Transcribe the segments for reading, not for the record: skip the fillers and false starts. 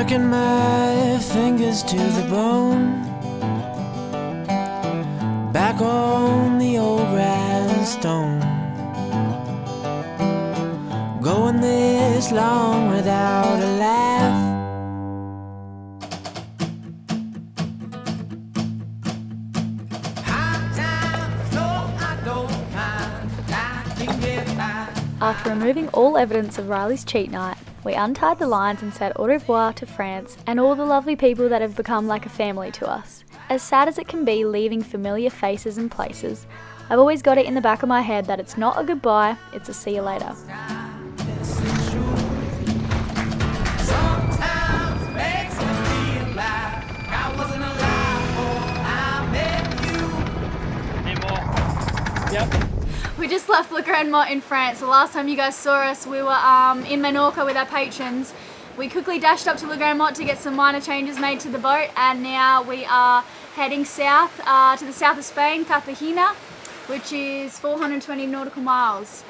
working my fingers to the bone, back on the old grindstone, going this long without a laugh. After removing all evidence of Riley's cheat night, we untied the lines and said au revoir to France and all the lovely people that have become like a family to us. As sad as it can be leaving familiar faces and places, I've always got it in the back of my head that it's not a goodbye, it's a see you later. Yep. We just left Le Grand Mot in France. The last time you guys saw us, we were in Menorca with our patrons. We quickly dashed up to Le Grand Mot to get some minor changes made to the boat, and now we are heading south to the south of Spain, Cartagena, which is 420 nautical miles.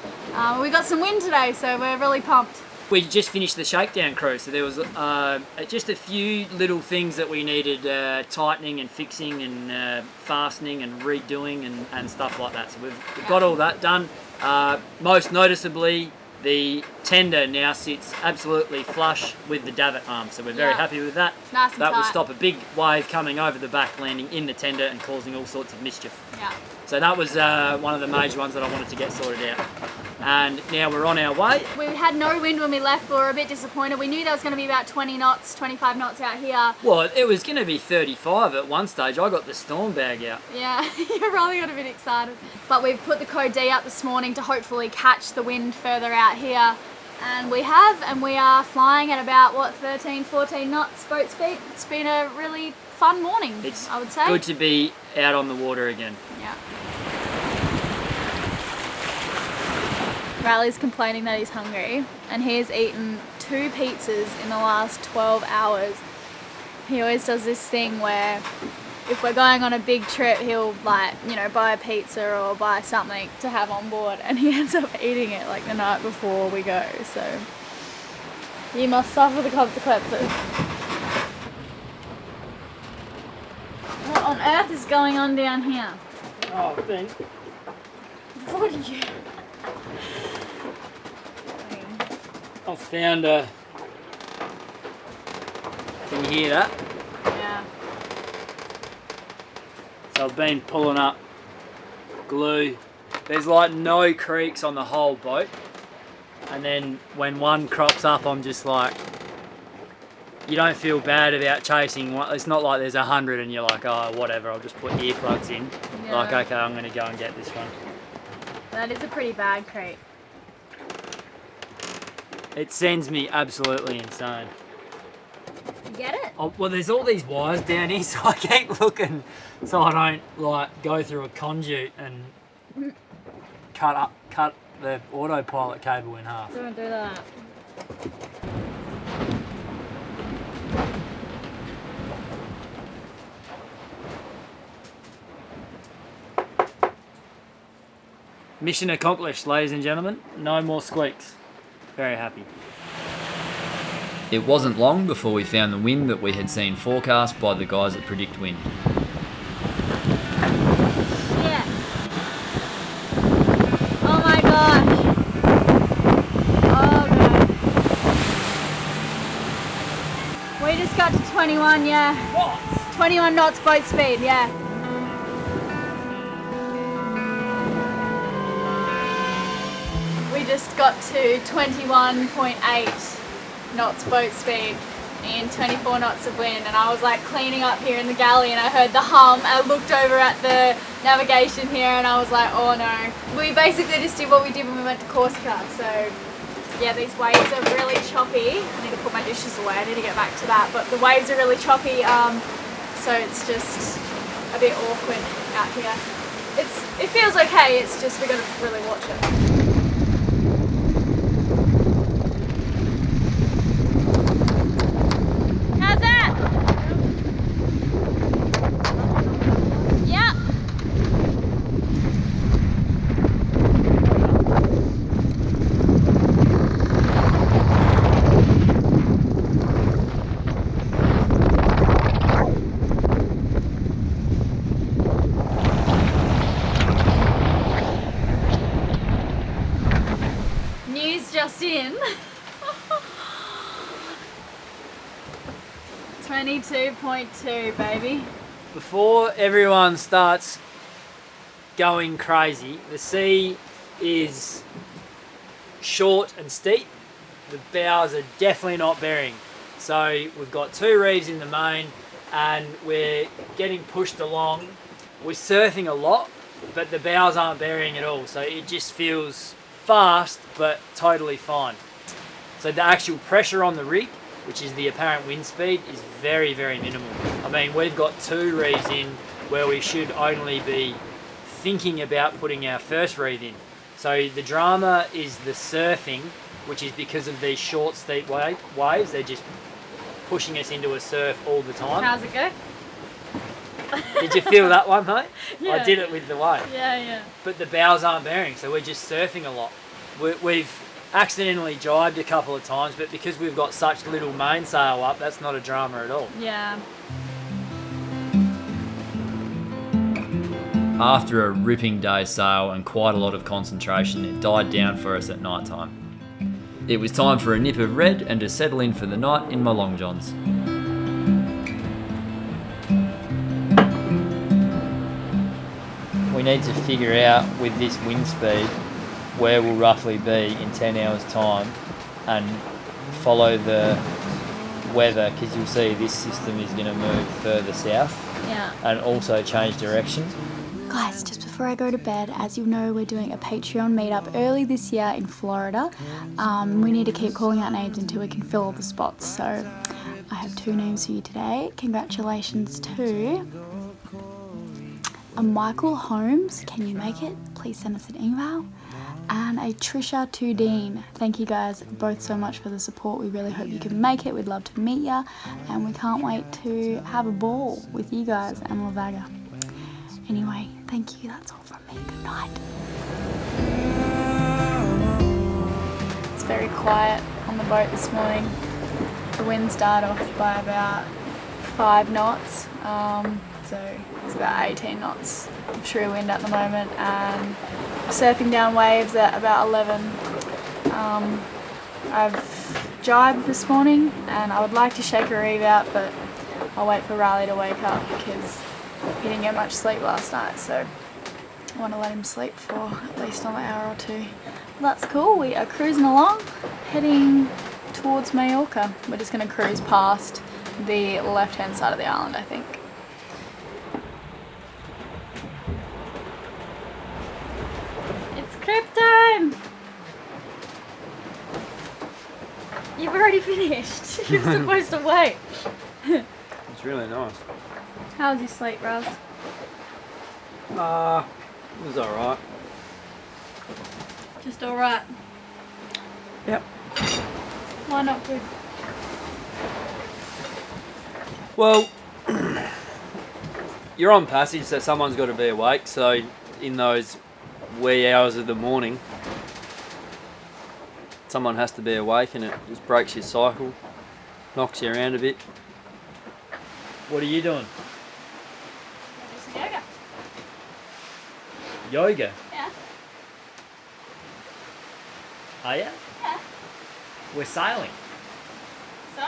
We got some wind today, so we're really pumped. We just finished the shakedown cruise, so there was just a few little things that we needed tightening and fixing and fastening and redoing and stuff like that. So we've got all that done. Most noticeably, the tender now sits absolutely flush with the davit arm, so we're very happy with that. It's nice and that tight. will stop a big wave coming over the back, landing in the tender and causing all sorts of mischief. Yeah. So that was one of the major ones that I wanted to get sorted out. And now we're on our way. We had no wind when we left. We were a bit disappointed. We knew there was going to be about 20 knots, 25 knots out here. Well, it was going to be 35 at one stage. I got the storm bag out. Yeah, you probably got a bit excited. But we've put the Code D out this morning to hopefully catch the wind further out here. And we have, and we are flying at about, 13, 14 knots boat speed. It's been a really fun morning, I would say. It's good to be out on the water again. Yeah. Riley's complaining that he's hungry, and he's eaten 2 pizzas in the last 12 hours. He always does this thing where if we're going on a big trip, he'll buy a pizza or buy something to have on board, and he ends up eating it like the night before we go. So you must suffer the consequences. What on earth is going on down here? Oh, Ben. What are you? I found a... Can you hear that? Yeah. So I've been pulling up glue. There's like no creaks on the whole boat. And then when one crops up, I'm just like... You don't feel bad about chasing one. It's not like there's 100 and you're like, oh, whatever, I'll just put earplugs in. Yeah. Like, okay, I'm going to go and get this one. That is a pretty bad crate. It sends me absolutely insane. You get it? Oh, well, there's all these wires down here, so I keep looking so I don't like go through a conduit and cut the autopilot cable in half. Don't do that. Mission accomplished, ladies and gentlemen. No more squeaks. Very happy. It wasn't long before we found the wind that we had seen forecast by the guys that predict wind. Yeah. Oh my gosh. Oh god. We just got to 21, yeah. What? 21 knots boat speed, yeah. We just got to 21.8 knots boat speed and 24 knots of wind, and I was like cleaning up here in the galley and I heard the hum. I looked over at the navigation here and I was like, oh no. We basically just did what we did when we went to Corsica. So yeah, these waves are really choppy. I need to put my dishes away, I need to get back to that, but the waves are really choppy, so it's just a bit awkward out here. It feels okay, it's just we got to really watch it. in. 22.2, baby. Before everyone starts going crazy, the sea is short and steep. The bows are definitely not bearing. So we've got 2 reefs in the main and we're getting pushed along. We're surfing a lot, but the bows aren't bearing at all. So it just feels fast, but totally fine. So the actual pressure on the rig, which is the apparent wind speed, is very, very minimal. I mean, we've got 2 reefs in where we should only be thinking about putting our first reef in. So the drama is the surfing, which is because of these short, steep waves. They're just pushing us into a surf all the time. How's it go? Did you feel that one, mate? Yeah. I did it with the wave. Yeah. But the bows aren't bearing, so we're just surfing a lot. We've accidentally jibed a couple of times, but because we've got such little mainsail up, that's not a drama at all. Yeah. After a ripping day's sail and quite a lot of concentration, it died down for us at night time. It was time for a nip of red and to settle in for the night in my long johns. We need to figure out with this wind speed where we'll roughly be in 10 hours time and follow the weather, because you'll see this system is going to move further south and also change direction. Guys, just before I go to bed, as you know, we're doing a Patreon meetup early this year in Florida. We need to keep calling out names until we can fill all the spots. So I have 2 names for you today. Congratulations to a Michael Holmes. Can you make it? Please send us an email. And a Tricia Tudeen. Thank you guys both so much for the support. We really hope you can make it. We'd love to meet you. And we can't wait to have a ball with you guys and La Vaga. Anyway, thank you. That's all from me. Good night. It's very quiet on the boat this morning. The wind started off by about 5 knots. So it's about 18 knots of true wind at the moment, and surfing down waves at about 11. I've jibed this morning and I would like to shake a reeve out, but I'll wait for Riley to wake up because he didn't get much sleep last night, so I want to let him sleep for at least another hour or 2. Well, that's cool. We are cruising along, heading towards Mallorca. We're just going to cruise past the left-hand side of the island, I think. It's crib time! You've already finished. You're supposed to wait. It's really nice. How was your sleep, Ross? It was alright. Just alright. Yep. Why not good? Well, you're on passage, so someone's got to be awake. So in those wee hours of the morning, someone has to be awake, and it just breaks your cycle, knocks you around a bit. What are you doing? Do some yoga. Yoga? Yeah. Are you? Yeah. We're sailing. So?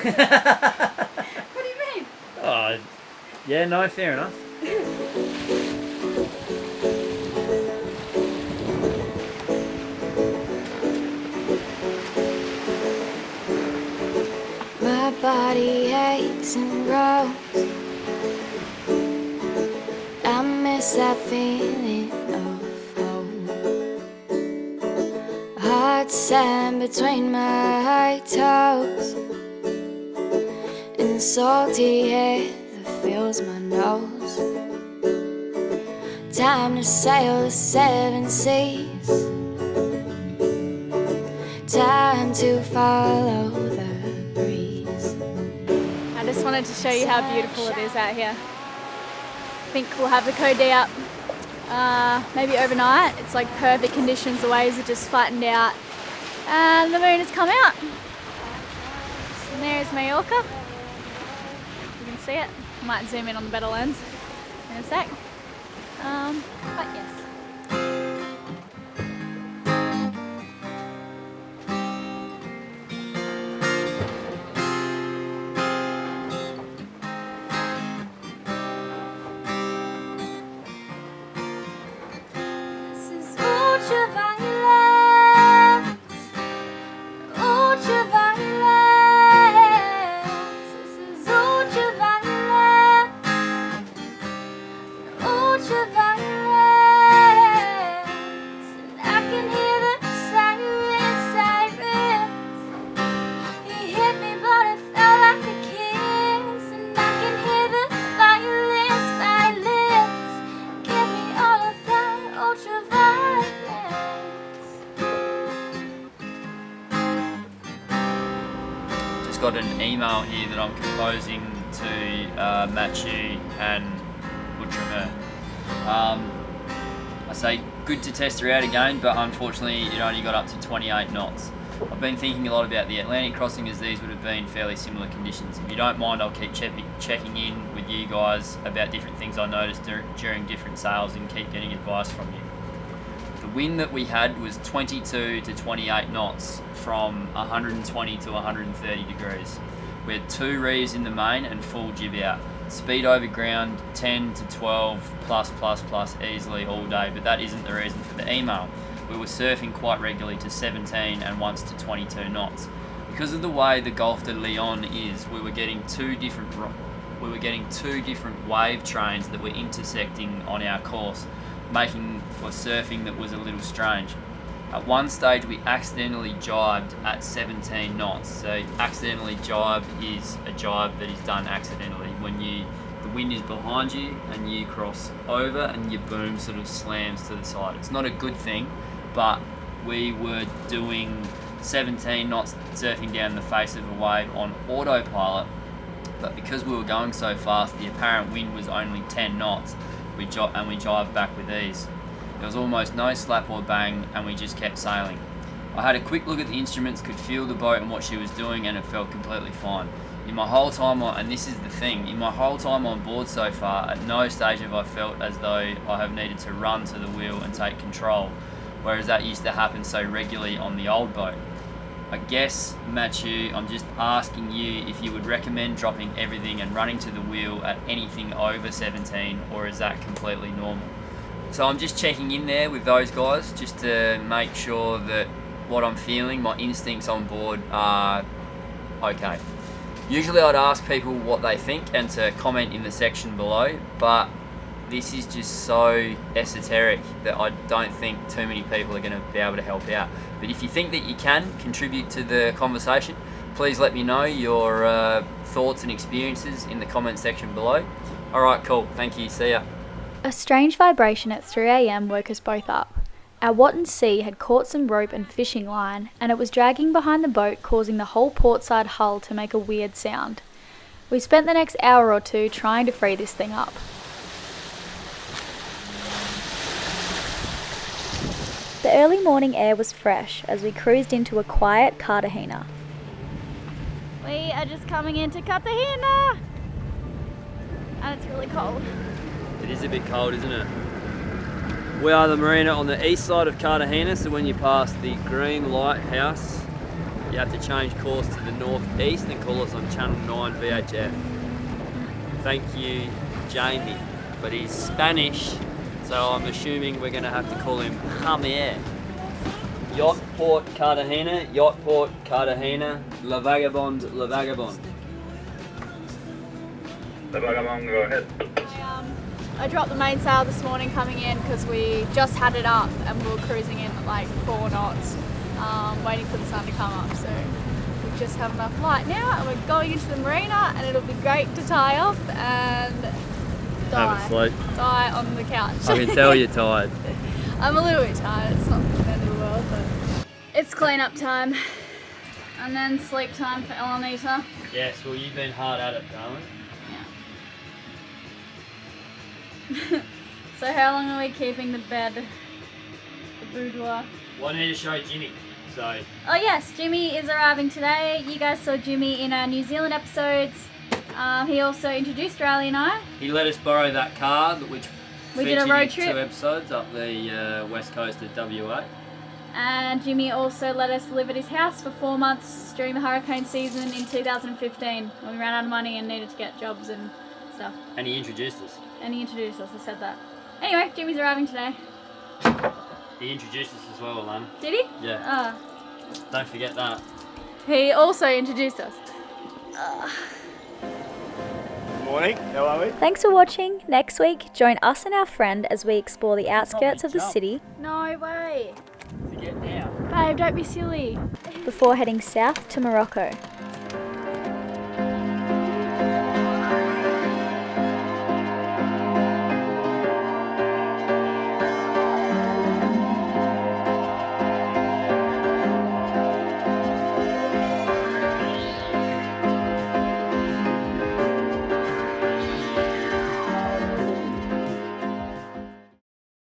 What do you mean? Oh, yeah, no, fair enough. My body aches and grows. I miss that feeling of home. Hot sand between my toes, and the salty air that fills my nose. Time to sail the 7 seas. Time to follow the breeze. I just wanted to show you how beautiful it is out here. I think we'll have the code out maybe overnight. It's like perfect conditions, the waves are just flattened out and the moon has come out. And there's Mallorca. You can see it. I might zoom in on the better lens in a sec. But yes. got an email here that I'm composing to Matthew and Butcher. I say good to test her out again, but unfortunately it only got up to 28 knots. I've been thinking a lot about the Atlantic crossing, as these would have been fairly similar conditions. If you don't mind, I'll keep checking in with you guys about different things I noticed during different sails and keep getting advice from you. The wind that we had was 22 to 28 knots from 120 to 130 degrees. We had 2 reefs in the main and full jib out. Speed over ground 10 to 12 plus easily all day, but that isn't the reason for the email. We were surfing quite regularly to 17 and once to 22 knots. Because of the way the Gulf de Leon is, we were getting two different wave trains that were intersecting on our course, making for surfing that was a little strange. At one stage we accidentally jibed at 17 knots. So accidentally jibe is a jibe that is done accidentally when the wind is behind you and you cross over and your boom sort of slams to the side. It's not a good thing, but we were doing 17 knots surfing down the face of a wave on autopilot, but because we were going so fast, the apparent wind was only 10 knots, and we jibed back with ease. There was almost no slap or bang, and we just kept sailing. I had a quick look at the instruments, could feel the boat and what she was doing, and it felt completely fine. In my whole time on, and this is the thing, in my whole time on board so far, at no stage have I felt as though I have needed to run to the wheel and take control, whereas that used to happen so regularly on the old boat. I guess, Matthew, I'm just asking you if you would recommend dropping everything and running to the wheel at anything over 17, or is that completely normal? So I'm just checking in there with those guys just to make sure that what I'm feeling, my instincts on board are okay. Usually I'd ask people what they think and to comment in the section below, but this is just so esoteric that I don't think too many people are going to be able to help out. But if you think that you can contribute to the conversation, please let me know your thoughts and experiences in the comment section below. Alright, cool. Thank you. See ya. A strange vibration at 3 AM woke us both up. Our Watton Sea had caught some rope and fishing line, and it was dragging behind the boat, causing the whole portside hull to make a weird sound. We spent the next hour or two trying to free this thing up. The early morning air was fresh as we cruised into a quiet Cartagena. We are just coming into Cartagena! And it's really cold. It is a bit cold, isn't it? We are the marina on the east side of Cartagena, so when you pass the green lighthouse, you have to change course to the northeast and call us on channel 9 VHF. Thank you, Jamie. But he's Spanish, so I'm assuming we're going to have to call him Javier. Yacht Port Cartagena, La Vagabonde, La Vagabonde. La Vagabonde, go ahead. I dropped the mainsail this morning coming in because we just had it up and we were cruising in at like 4 knots, waiting for the sun to come up. So we just have enough light now and we're going into the marina, and it'll be great to tie off and die on the couch. I can tell you're tired. I'm a little bit tired, it's not the end of the world, but it's clean up time and then sleep time for Elayna. Yes, well you've been hard at it, darling. So how long are we keeping the bed, the boudoir? Well, I need to show Jimmy, so... Oh yes, Jimmy is arriving today. You guys saw Jimmy in our New Zealand episodes. He also introduced Riley and I. He let us borrow that car, which we did a road trip. 2 episodes up the west coast of WA. And Jimmy also let us live at his house for 4 months during the hurricane season in 2015 when we ran out of money and needed to get jobs and stuff. And he introduced us. I said that. Anyway, Jimmy's arriving today. He introduced us as well, Lana. Did he? Yeah. Don't forget that. He also introduced us. Morning, how are we? Thanks for watching. Next week, join us and our friend as we explore the outskirts of the city No way. To get down. Babe, don't be silly. before heading south to Morocco.